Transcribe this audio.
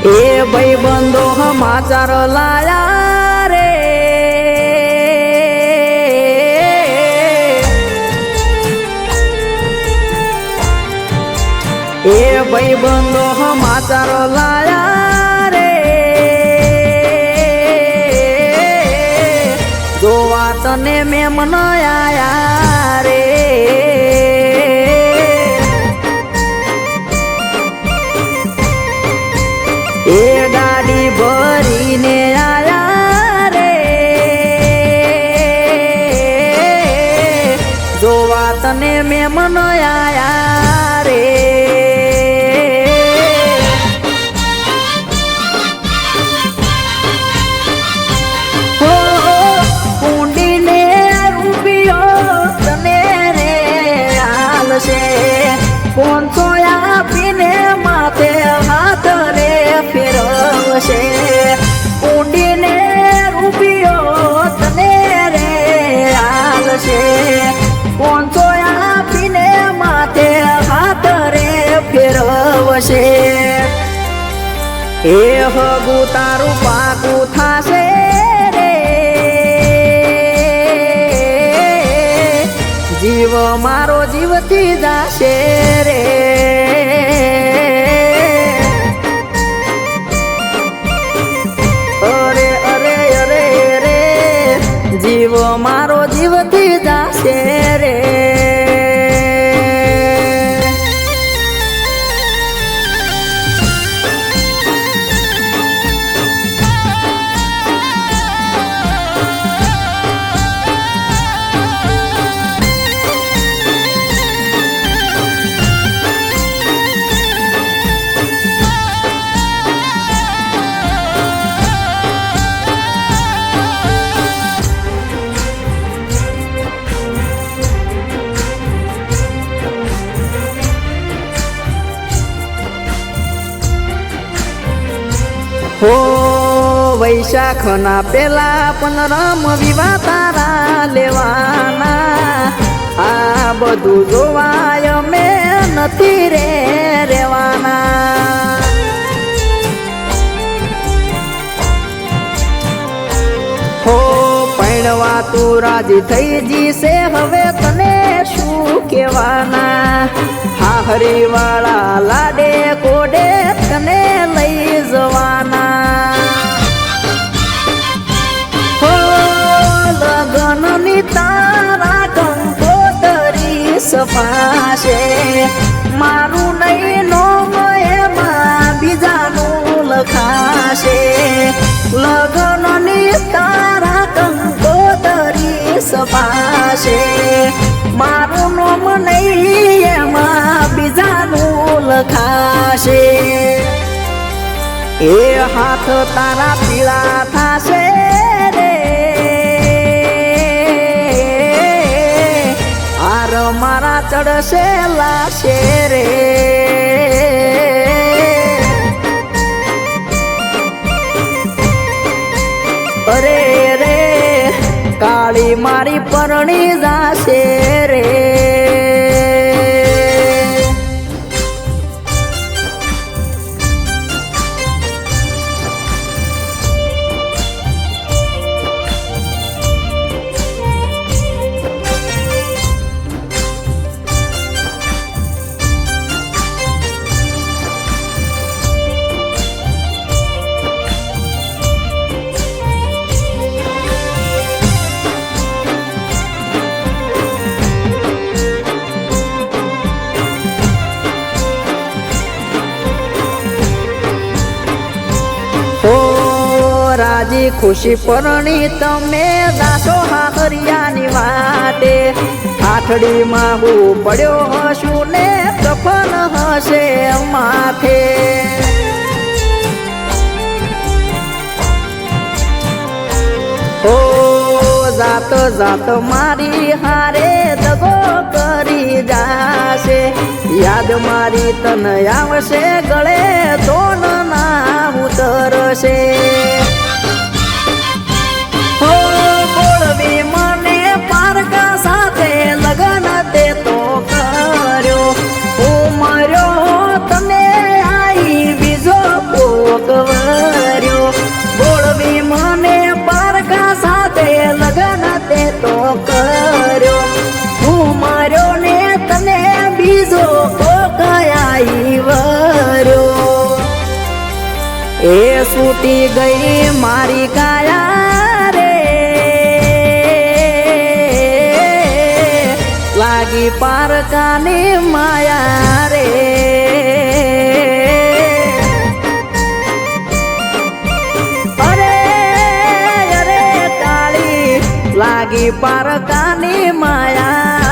એ ભાઈ બંધો સમાચાર લાયા રે એ ભાઈ બંધો સમાચાર લાયા રે જોવા તને મેમન આયા રે એ ગાડી ભરીને આયા રે જોવા તને મેમન આયા રે હો કુંડીને રૂપિયો તને રે હાલશે કોણ સોયા પીને માથે હાથ રે ફેરવશે કુંડીને રૂપિયો તને રે હાલશે કોણ સોયા પીને માથે હાથ રે ફેરવશે એ હગુ તારું પાકું થાશે રે જીવ મારો જીવથી જાશે રે અરે અરે અરે રે જીવ મારો જીવથી જાશે રે હો વૈશાખના પેલા 15 વિવાહ તારા લેવાના આ બધું જોવાય મેં નથી રે રેવાના હો પૈણવા તું રાજી થઈ જીશે હવે તને શું કહેવાના હાહરી વાળા લાડે કોડે તને લઈ જવાના હો લગનની તારા કંકોતરી સફાશે મારું નહીં નોમ એમાં બીજાનું લખાશે લગનની તારા કંકોતરી સફાશે મારું નોમ નહીં એમાં બીજાનું લખાશે એ હાથ તારા પીળા થાશે રે આર મારા ચડશે લાશે રે અરે રે કાળી મારી પરણી જાશે રે રાજી ખુશી પરણી તમે દાસો હાહરિયાની વાટે આઠડીમાં હું પડ્યો હશું ને કફન હશે માથે ઓ જાત જાત મારી હારે દગો કરી જાશે યાદ મારી તન આવશે ગળે દોન ના ઉતરશે હો બોળવી મને પારકા સાથે લગન તે તો કર્યો હું મર્યો તને આવી બીજો કોક છૂટી ગઈ મારી કાયા રે લાગી પારકાની માયા રે અરે અરે કાળી લાગી પારકાની માયા